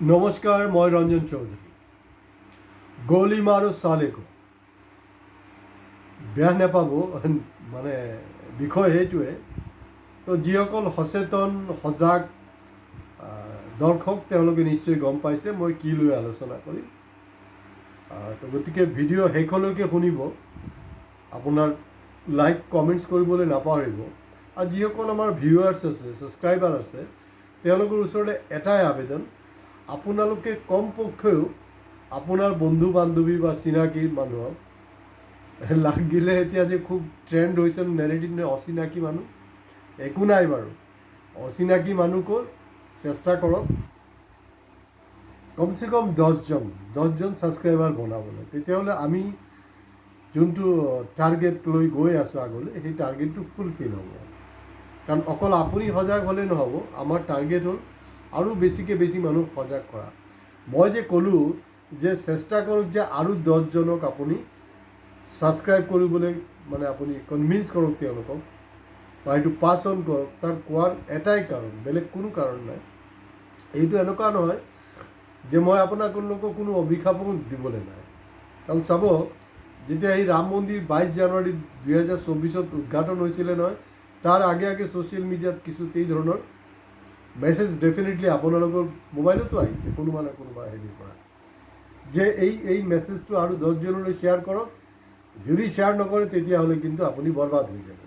নমস্কাৰ, মই ৰঞ্জন চৌধুৰী। গোলি মাৰো চালেকো বেয়া নাপাব, মানে বিষয় সেইটোৱে। তো যিসকল সচেতন সজাগ দৰ্শক তেওঁলোকে নিশ্চয় গম পাইছে মই কি লৈ আলোচনা কৰিম। তো গতিকে ভিডিঅ' শেষলৈকে শুনিব, আপোনাৰ লাইক কমেণ্টছ কৰিবলৈ নাপাহৰিব। আৰু যিসকল আমাৰ ভিউৱাৰ্ছ আছে, ছাবস্ক্ৰাইবাৰ আছে, তেওঁলোকৰ ওচৰতে এটাই আবেদন, আপোনালোকে কমপক্ষেও আপোনাৰ বন্ধু বান্ধৱী বা চিনাকি মানুহক লাগিলে, এতিয়া যে খুব ট্ৰেণ্ড হৈছে নেৰেটিভ অচিনাকি মানুহ, একো নাই বাৰু, অচিনাকি মানুহকো চেষ্টা কৰক কমচে কম 10জন ছাবস্ক্ৰাইবাৰ বনাবলৈ। তেতিয়াহ'লে আমি যোনটো টাৰ্গেট লৈ গৈ আছোঁ আগলৈ, সেই টাৰ্গেটটো ফুলফিল হ'ব। কাৰণ অকল আপুনি সজাগ হ'লে নহ'ব, আমাৰ টাৰ্গেট হ'ল আৰু বেছিকৈ বেছি মানুহ সজাগ কৰা। মই যে ক'লোঁ যে চেষ্টা কৰক যে আৰু 10জনক আপুনি ছাবস্ক্ৰাইব কৰিবলৈ, মানে আপুনি কনভিন্স কৰক তেওঁলোকক, বা এইটো পাছ অন কৰক। তাৰ কোৱাৰ এটাই কাৰণ, বেলেগ কোনো কাৰণ নাই। এইটো এনেকুৱা নহয় যে মই আপোনালোকক কোনো অভিশাপো দিবলৈ নাই। কাৰণ চাব, যেতিয়া এই ৰাম মন্দিৰ 22 জানুৱাৰী 2024 উদ্ঘাটন হৈছিলে নহয়, তাৰ আগে আগে ছ'চিয়েল মিডিয়াত কিছু এই ধৰণৰ মেছেজ ডেফিনেটলি আপোনালোকৰ মোবাইলতো আহিছে কোনোবা না কোনোবা হেৰিৰ পৰা, যে এই মেছেজটো আৰু 10জনলৈ শ্বেয়াৰ কৰক। যদি শ্বেয়াৰ নকৰে তেতিয়াহ'লে কিন্তু আপুনি বৰবাদ হৈ যাব,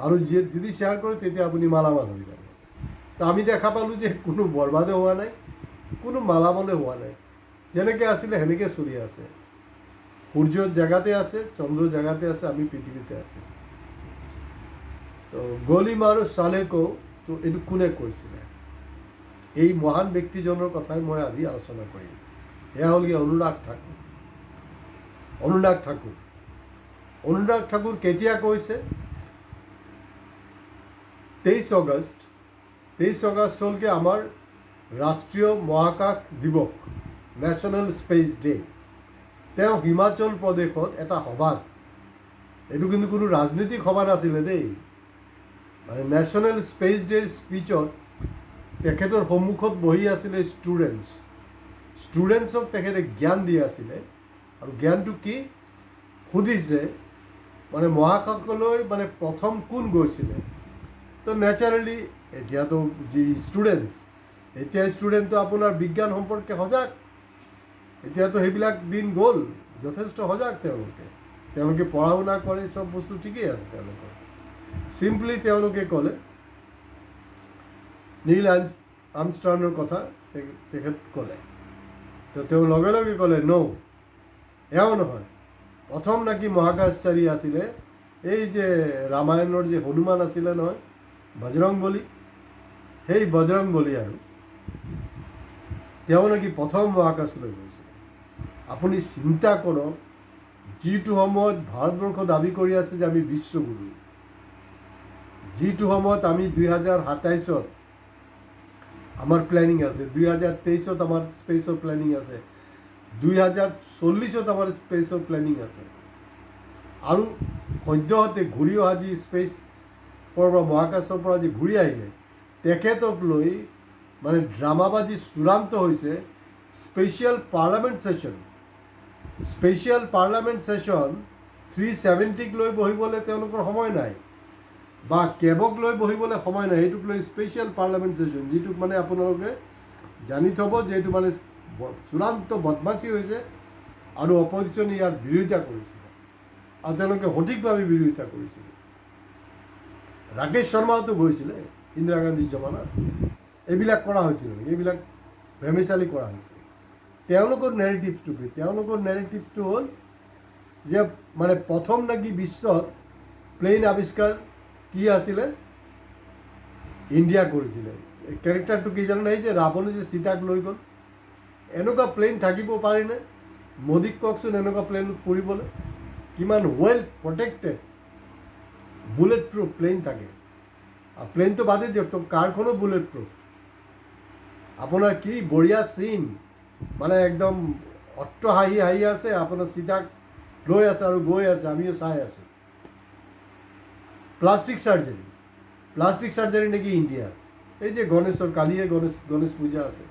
আৰু যদি শ্বেয়াৰ কৰে তেতিয়া আপুনি মালামাল হৈ যাব। তো আমি দেখা পালোঁ যে কোনো বৰবাদে হোৱা নাই, কোনো মালামালে হোৱা নাই। যেনেকৈ আছিলে সেনেকৈ চলি আছে। সূৰ্যৰ জেগাতে আছে, চন্দ্ৰৰ জেগাতে আছে, আমি পৃথিৱীতে আছে। তো গোলি মাৰো চালেকো, তো এইটো কোনে কৈছিলে? এই মহান ব্যক্তিজনৰ কথাই মই আজি আলোচনা কৰিম। এয়া হ'ল কি অনুৰাগ ঠাকুৰ কেতিয়া কৈছে? 23 আগষ্ট হ'ল কি আমাৰ ৰাষ্ট্ৰীয় মহাকাশ দিৱস, নেশ্যনেল স্পেচ ডে'। তেওঁ হিমাচল প্ৰদেশত এটা সভাত, এইটো কিন্তু কোনো ৰাজনৈতিক সভা নাছিলে দেই, মানে নেশ্যনেল স্পেচ ডে'ৰ স্পীচত তেখেতৰ সন্মুখত বহি আছিলে ষ্টুডেণ্টছক তেখেতে জ্ঞান দি আছিলে। আৰু জ্ঞানটো কি সুধিছে, মানে মহাকাশলৈ মানে প্ৰথম কোন গৈছিলে? তো নেচাৰেলি এতিয়াতো যি ষ্টুডেণ্টটো আপোনাৰ বিজ্ঞান সম্পৰ্কে সজাগ। এতিয়াতো সেইবিলাক দিন গ'ল, যথেষ্ট সজাগ তেওঁলোকে পঢ়া শুনা কৰে, চব বস্তু ঠিকেই আছে তেওঁলোকৰ। চিম্পলি তেওঁলোকে ক'লে নীল আৰ্মষ্ট্ৰঙৰ কথা তেখেত ক'লে। তো তেওঁ লগে লগে ক'লে এয়াও নহয়, প্ৰথম নাকি মহাকাশচাৰী আছিলে এই যে ৰামায়ণৰ যে হনুমান আছিলে নহয়, বজৰংবলী, সেই বজৰংবলী, আৰু তেওঁ নাকি প্ৰথম মহাকাশলৈ গৈছিলে। আপুনি চিন্তা কৰক, যিটো সময়ত ভাৰতবৰ্ষ দাবী কৰি আছে যে আমি বিশ্বগুৰু, যিটো সময়ত আমি 2027 আমাৰ প্লেনিং আছে, 2023 আমাৰ স্পেচৰ প্লেনিং আছে, 2040 আমাৰ স্পেচৰ প্লেনিং আছে, আৰু সদ্যহতে ঘূৰি অহা যি স্পেচৰ পৰা, মহাকাশৰ পৰা যি ঘূৰি আহিলে, তেখেতক লৈ মানে ড্ৰামাবাজি চূড়ান্ত হৈছে। স্পেচিয়েল পাৰ্লামেণ্ট ছেশ্যন 370ক লৈ বহিবলৈ তেওঁলোকৰ সময় নাই, বা কেবক লৈ বহিবলৈ সময় নাই। সেইটোক লৈ স্পেচিয়েল পাৰ্লামেণ্ট ছেশ্যন, যিটোক মানে আপোনালোকে জানি থ'ব যে এইটো মানে চূড়ান্ত বদমাচি হৈছে, আৰু অপজিশ্যনে ইয়াৰ বিৰোধিতা কৰিছিলে, আৰু তেওঁলোকে সঠিকভাৱে বিৰোধিতা কৰিছিলে। ৰাকেশ শৰ্মাওতো গৈছিলে ইন্দিৰা গান্ধীৰ জমানাত। এইবিলাক কৰা হৈছিল, এইবিলাক ভেমেচালি কৰা হৈছিল। তেওঁলোকৰ নেৰেটিভটো কি? তেওঁলোকৰ নেৰেটিভটো হ'ল যে মানে প্ৰথম নাকি বিশ্বত প্লেইন আৱিষ্কাৰ কি আছিলে? ইণ্ডিয়া কৰিছিলে। কেৰেক্টাৰটো কি জানে? এই যে ৰাৱণে যে সীতাক লৈ গ'ল, এনেকুৱা প্লেইন থাকিব পাৰেনে? মোদীক কওকচোন এনেকুৱা প্লেইনত ফুৰিবলৈ। কিমান well protected, bullet proof plain থাকে। আৰু প্লেইনটো বাদেই দিয়ক, তো কাৰখনো বুলেট প্ৰুফ। আপোনাৰ কি বঢ়িয়া চিন, মানে একদম হাঁহি আছে, আপোনাৰ সীতাক লৈ আছে আৰু গৈ আছে, আমিও চাই আছোঁ। প্লাষ্টিক চাৰ্জাৰী নেকি ইণ্ডিয়াৰ? এই যে কালিয়ে গণেশ পূজা আছে,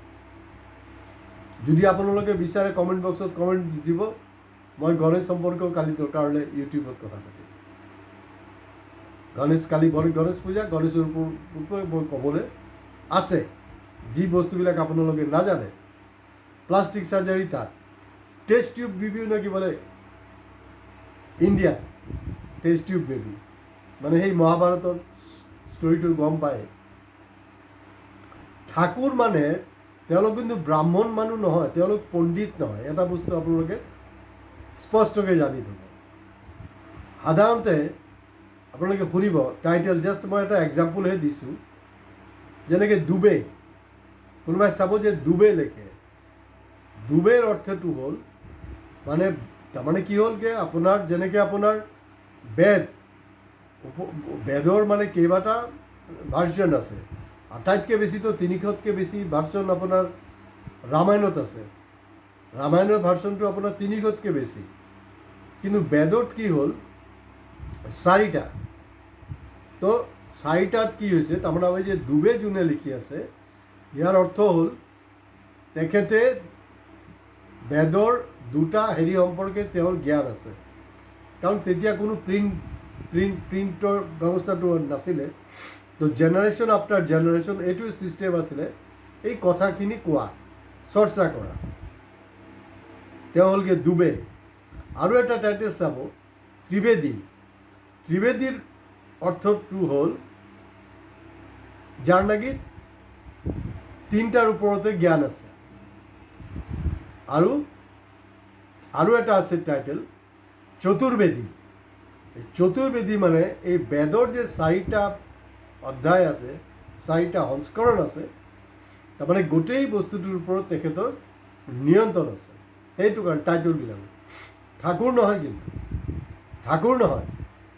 যদি আপোনালোকে বিচাৰে কমেণ্ট বক্সত কমেণ্ট দিব, মই গণেশ সম্পৰ্কেও কালি দৰকাৰ হ'লে ইউটিউবত কথা পাতিম। কালি গণেশ পূজা, গণেশৰ ওপৰত মই ক'বলৈ আছে যি বস্তুবিলাক আপোনালোকে নাজানে। প্লাষ্টিক চাৰ্জাৰী তাত, টেষ্ট টিউব বেবী নেকি বোলে ইণ্ডিয়াত, টেষ্ট টিউব বেবী মানে সেই মহাভাৰতৰ ষ্টৰিটো গম পায়। ঠাকুৰ মানে তেওঁলোক কিন্তু ব্ৰাহ্মণ মানুহ নহয়, তেওঁলোক পণ্ডিত নহয়। এটা বস্তু আপোনালোকে স্পষ্টকৈ জানি থ'ব। সাধাৰণতে আপোনালোকে শুনিব টাইটেল, জাষ্ট মই এটা এক্সাম্পলহে দিছোঁ, যেনেকৈ ডুবে, কোনোবাই চাব যে ডুবে লেখে, ডুবেৰ অৰ্থটো হ'ল মানে তাৰমানে কি হ'লগৈ, আপোনাৰ যেনেকৈ আপোনাৰ বেদৰ মানে কেইবাটা ভাৰ্জন আছে, আটাইতকৈ বেছিতো 300তকৈ বেছি ভাৰ্জন আপোনাৰ ৰামায়ণত আছে। ৰামায়ণৰ ভাৰ্চনটো আপোনাৰ 300তকৈ বেছি, কিন্তু বেদত কি হ'ল 4টা। তো 4টাত কি হৈছে, তাৰমানে আমি যে ডুবে যোনে লিখি আছে, ইয়াৰ অৰ্থ হ'ল তেখেতে বেদৰ 2টা হেৰি সম্পৰ্কে তেওঁৰ জ্ঞান আছে। কাৰণ তেতিয়া কোনো প্ৰিণ্টৰ ব্যৱস্থাটো নাছিলে। তো জেনেৰেশ্যন আফটাৰ জেনেৰেশ্যন এইটো ছিষ্টেম আছিলে, এই কথাখিনি কোৱা, চৰ্চা কৰা। তেওঁ হ'লগৈ ডুবে। আৰু এটা টাইটেল চাব ত্ৰিবেদী। ত্ৰিবেদীৰ অৰ্থটো হ'ল যাৰ নেকি 3টাৰ ওপৰতে জ্ঞান আছে। আৰু এটা আছে টাইটেল চতুৰ্বেদী। চতুৰ্বেদী মানে এই বেদৰ যে 4টা অধ্যায় আছে, 4টা সংস্কৰণ আছে, তাৰমানে গোটেই বস্তুটোৰ ওপৰত তেখেতৰ নিয়ন্ত্ৰণ আছে। সেইটো কাৰণে টাইটেলবিলাক ঠাকুৰ নহয়, কিন্তু ঠাকুৰ নহয়।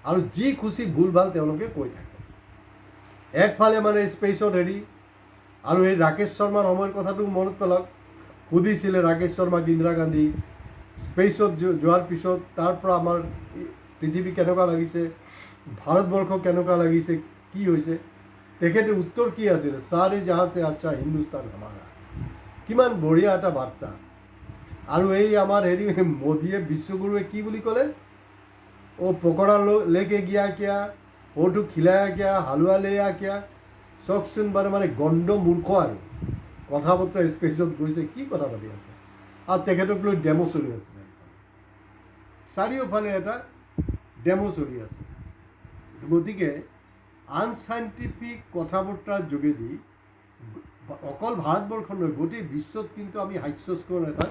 আৰু যি খুচি ভুল ভাল তেওঁলোকে কৈ থাকে। একফালে মানে স্পেচত হেৰি, আৰু এই ৰাকেশ শৰ্মাৰ সময়ৰ কথাটো মনত পেলাওক। সুধিছিলে ৰাকেশ শৰ্মাক ইন্দিৰা গান্ধী স্পেচত যোৱাৰ পিছত তাৰ পৰা আমাৰ পৃথিৱী কেনেকুৱা লাগিছে, ভাৰতবৰ্ষ কেনেকুৱা লাগিছে, কি হৈছে, তেখেতে উত্তৰ কি আছিলে, সাৰে জাহাঁ সে আচ্ছা হিন্দুস্তান হামাৰা। কিমান বঢ়িয়া এটা বাৰ্তা। আৰু এই আমাৰ হেৰি মোদীয়ে, বিশ্বগুৰুৱে কি বুলি ক'লে, পকৰা লেকে গিয়া কিয়া, ওটো খিলায়া কিয়া, হালোৱা লেয়া কিয়া। চাওকচোন, মানে গণ্ড মূৰ্খ আৰু কথা বতৰা স্পেচত গৈছে, কি কথা পাতি আছে। আৰু তেখেতক লৈ ডেমো চলি আছে, চাৰিওফালে এটা ডেমো চলি আছে। গতিকে আনচাইণ্টিফিক কথা বতৰাৰ যোগেদি অকল ভাৰতবৰ্ষ নহয়, গোটেই বিশ্বত কিন্তু আমি হাস্যস্কৰ এটা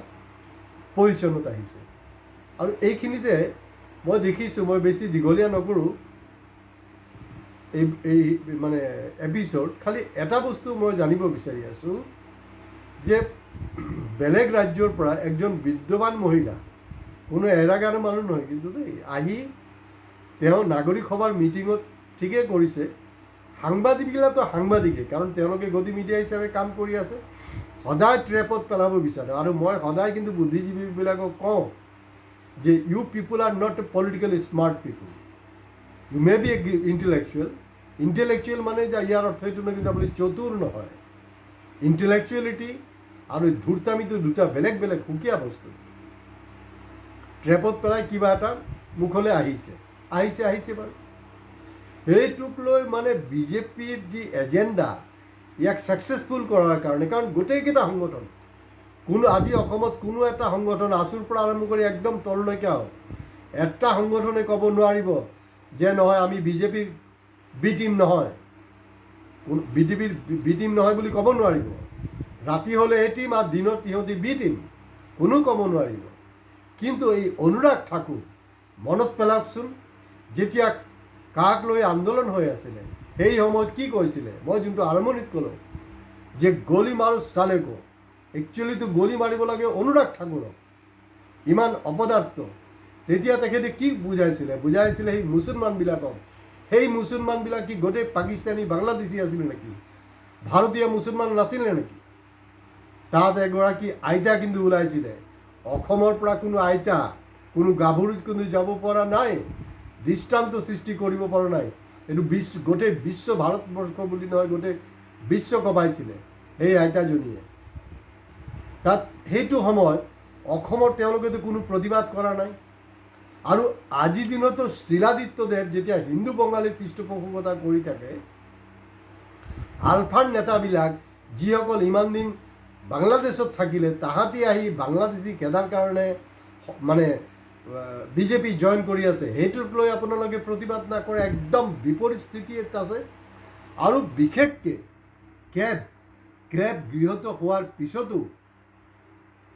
পজিশ্যনত আহিছোঁ। আৰু এইখিনিতে মই দেখিছোঁ, মই বেছি দীঘলীয়া নকৰোঁ এই মানে এপিছ'ড। খালি এটা বস্তু মই জানিব বিচাৰি আছোঁ যে বেলেগ ৰাজ্যৰ পৰা একজন বিদ্যমান মহিলা, কোনো এৰাগাৰ মানুহ নহয় কিন্তু দেই, আহি তেওঁ নাগৰিক সভাৰ মিটিঙত ঠিকেই কৰিছে। সাংবাদিকবিলাকতো সাংবাদিকে, কাৰণ তেওঁলোকে গতি মিডিয়া হিচাপে কাম কৰি আছে, সদায় ট্ৰেপত পেলাব বিচাৰে। আৰু মই সদায় কিন্তু বুদ্ধিজীৱীবিলাকক কওঁ যে you people R not politically smart people, you may be intellectual মানে যে ইয়াৰ অৰ্থ এইটো নহয় কিন্তু আপুনি চতুৰ নহয়। ইণ্টেলেকচুৱেলিটি আৰু ধূৰ্তামিটো 2টা বেলেগ বেলেগ সুকীয়া বস্তু। ট্ৰেপত পেলাই কিবা এটা মুখলৈ আহিছে বাৰু। সেইটোক লৈ মানে বিজেপিৰ যি এজেণ্ডা, ইয়াক ছাকচেছফুল কৰাৰ কাৰণে, কাৰণ গোটেইকেইটা সংগঠন, আজি অসমত কোনো এটা সংগঠন আছুৰ পৰা আৰম্ভ কৰি একদম তললৈকে আহক, এটা সংগঠনে ক'ব নোৱাৰিব যে নহয় আমি বিজেপিৰ বি টিম নহয়, বিজেপিৰ বি টিম নহয় বুলি ক'ব নোৱাৰিব। ৰাতি হ'লে এ টিম আৰু দিনত সিহঁতি বি টিম, কোনো ক'ব নোৱাৰিব। কিন্তু এই অনুৰাগ ঠাকুৰ, মনত পেলাওকচোন, যেতিয়া কাক লৈ আন্দোলন হৈ আছিলে সেই সময়ত কি কৈছিলে, মই যোনটো আৰম্ভণিত ক'লোঁ যে গলি মাৰো চালেগো, একচুৱেলিটো গলি মাৰিব লাগে অনুৰাগ ঠাকুৰক, ইমান অপদাৰ্থ। তেতিয়া তেখেতে কি বুজাইছিলে সেই মুছলমানবিলাকক। সেই মুছলমানবিলাক কি গোটেই পাকিস্তানী বাংলাদেশী আছিলে নেকি, ভাৰতীয় মুছলমান নাছিলে নেকি? তাত এগৰাকী আইতা কিন্তু ওলাইছিলে, অসমৰ পৰা কোনো আইতা, কোনো গাভৰুত কোনো যাব পৰা নাই, দৃষ্টান্ত সৃষ্টি কৰিব পৰা নাই। এইটো গোটেই বিশ্ব, ভাৰতবৰ্ষ বুলি নহয় গোটেই বিশ্ব কবাইছিলে সেই আইতাজনীয়ে। তাত সেইটো সময়ত অসমৰ তেওঁলোকেতো কোনো প্ৰতিবাদ কৰা নাই। আৰু আজিৰ দিনতো শিলাদিত্যদেৱ যেতিয়া হিন্দু বঙালীৰ পৃষ্ঠপোষকতা কৰি থাকে, আলফাৰ নেতাবিলাক যিসকল ইমান দিন বাংলাদেশত থাকিলে তাহাঁতি আহি বাংলাদেশী খেদাৰ কাৰণে মানে বিজেপি জইন কৰি আছে, সেইটোক লৈ আপোনালোকে প্ৰতিবাদ নকৰে। একদম বিপৰীত স্থিতি এটা আছে। আৰু বিশেষকৈ ক্ৰেব গৃহীত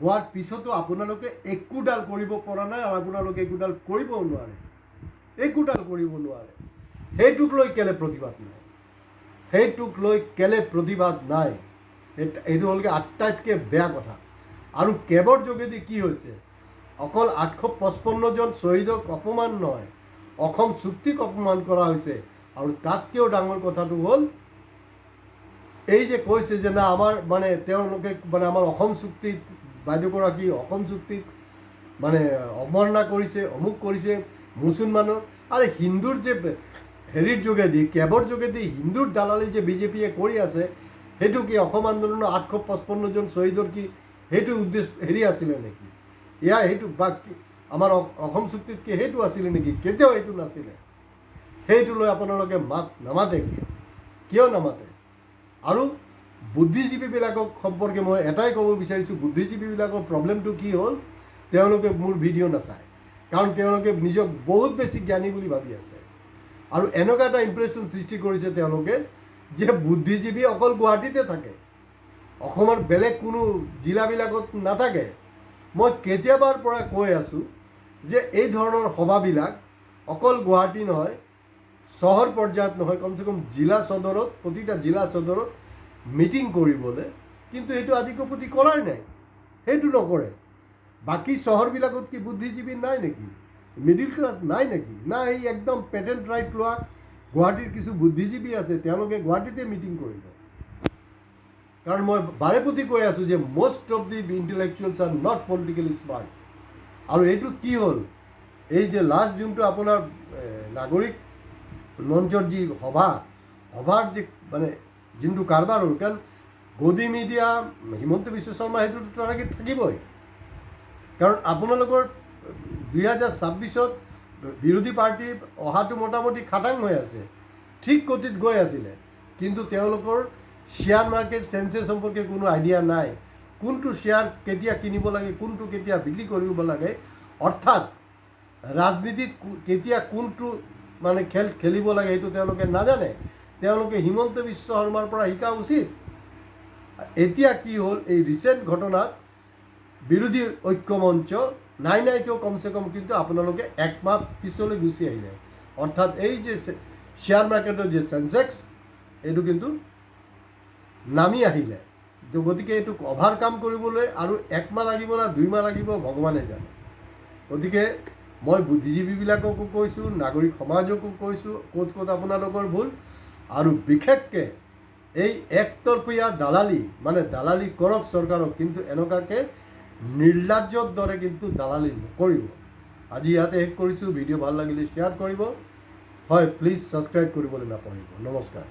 হোৱাৰ পিছতো আপোনালোকে একোডাল কৰিব পৰা নাই, আৰু আপোনালোকে একোডাল কৰিবও নোৱাৰে। সেইটোক লৈ কেলে প্ৰতিবাদ নাই? এইটো হ'লগৈ আটাইতকৈ বেয়া কথা। আৰু কেবৰ যোগেদি কি হৈছে, অকল 855 জন শ্বহীদক অপমান নহয়, অসম চুক্তিক অপমান কৰা হৈছে। আৰু তাতকৈও ডাঙৰ কথাটো হ'ল এই যে কৈছে যে না আমাৰ মানে তেওঁলোকে মানে আমাৰ অসম চুক্তিত বাইদেউগৰাকী অসম চুক্তিত মানে অৱমাননা কৰিছে, অমুক কৰিছে মুছলমানৰ। আৰু হিন্দুৰ যে হেৰিৰ যোগেদি কেবৰ যোগেদি হিন্দুৰ দালালি যে বিজেপিয়ে কৰি আছে, সেইটো কি অসম আন্দোলনৰ 855 জন শ্বহীদৰ কি সেইটো উদ্দেশ্য হেৰি আছিলে নেকি? সেইটো বা আমাৰ অসম চুক্তিত কি সেইটো আছিলে নেকি? কেতিয়াও সেইটো নাছিলে। সেইটো লৈ আপোনালোকে মাত নামাতে কিয় নামাতে? আৰু বুদ্ধিজীৱীবিলাকক সম্পৰ্কে মই এটাই ক'ব বিচাৰিছোঁ, বুদ্ধিজীৱীবিলাকৰ প্ৰব্লেমটো কি হ'ল, তেওঁলোকে মোৰ ভিডিঅ' নাচায়। কাৰণ তেওঁলোকে নিজক বহুত বেছি জ্ঞানী বুলি ভাবি আছে। আৰু এনেকুৱা এটা ইম্প্ৰেশ্যন সৃষ্টি কৰিছে তেওঁলোকে যে বুদ্ধিজীৱী অকল গুৱাহাটীতে থাকে, অসমৰ বেলেগ কোনো জিলাবিলাকত নাথাকে। মই কেতিয়াবাৰ পৰা কৈ আছোঁ যে এই ধৰণৰ সভাবিলাক অকল গুৱাহাটী নহয়, চহৰ পৰ্যায়ত নহয়, কমচে কম জিলা সদৰত, প্ৰতিটা জিলা সদৰত মিটিং কৰিবলৈ, কিন্তু এইটো আজিকোপতি কৰাই নাই। সেইটো নকৰে। বাকী চহৰবিলাকত কি বুদ্ধিজীৱী নাই নেকি? মিডিল ক্লাছ নাই নেকি? না এই একদম পেটেণ্ট ৰাইট লোৱা গুৱাহাটীৰ কিছু বুদ্ধিজীৱী আছে, তেওঁলোকে গুৱাহাটীতে মিটিং কৰিব। কাৰণ মই বাৰেপতি কৈ আছোঁ যে most of the intellectuals are not politically smart. আৰু এইটোত কি হ'ল, এই যে লাষ্ট যোনটো আপোনাৰ নাগৰিক মঞ্চৰ যি সভাৰ যে মানে যোনটো কাৰবাৰ হ'ল, কাৰণ গদি মিডিয়া হিমন্ত বিশ্ব শৰ্মা সেইটোতো টাৰ্গেট থাকিবই। কাৰণ আপোনালোকৰ 2026ত বিৰোধী পাৰ্টি অহাটো মোটামুটি খাটাং হৈ আছে, ঠিক গতিত গৈ আছিলে, কিন্তু তেওঁলোকৰ শ্বেয়াৰ মাৰ্কেট চেঞ্চেছ সম্পৰ্কে কোনো আইডিয়া নাই। কোনটো শ্বেয়াৰ কেতিয়া কিনিব লাগে, কোনটো কেতিয়া বিক্ৰী কৰিব লাগে, অৰ্থাৎ ৰাজনীতিত কেতিয়া কোনটো মানে খেল খেলিব লাগে সেইটো তেওঁলোকে নাজানে। তেওঁলোকে হিমন্ত বিশ্ব শৰ্মাৰ পৰা শিকা উচিত। এতিয়া কি হ'ল, এই ৰিচেণ্ট ঘটনাত বিৰোধী ঐক্যমঞ্চ নাই কিয় কমচে কম কিন্তু আপোনালোকে একমাহ পিছলৈ গুচি আহিলে। অৰ্থাৎ এই যে শ্বেয়াৰ মাৰ্কেটৰ যে চেঞ্চেক্স এইটো কিন্তু নামি আহিলে। গতিকে এইটোক অভাৰকাম কৰিবলৈ আৰু একমাহ লাগিব না 2 মাহ লাগিব ভগৱানে জানে। গতিকে মই বুদ্ধিজীৱীবিলাককো কৈছোঁ, নাগৰিক সমাজকো কৈছোঁ, ক'ত আপোনালোকৰ ভুল। আৰু বিশেষকৈ এই একতৰফীয়া দালালি কৰক চৰকাৰক, কিন্তু এনেকুৱাকৈ নিৰ্লজ্জৰ দৰে কিন্তু দালালি নকৰিব। আজি ইয়াতে শেষ কৰিছোঁ। ভিডিঅ' ভাল লাগিলে শ্বেয়াৰ কৰিব। হয়, প্লিজ ছাবস্ক্ৰাইব কৰিবলৈ নাপাহৰিব। নমস্কাৰ।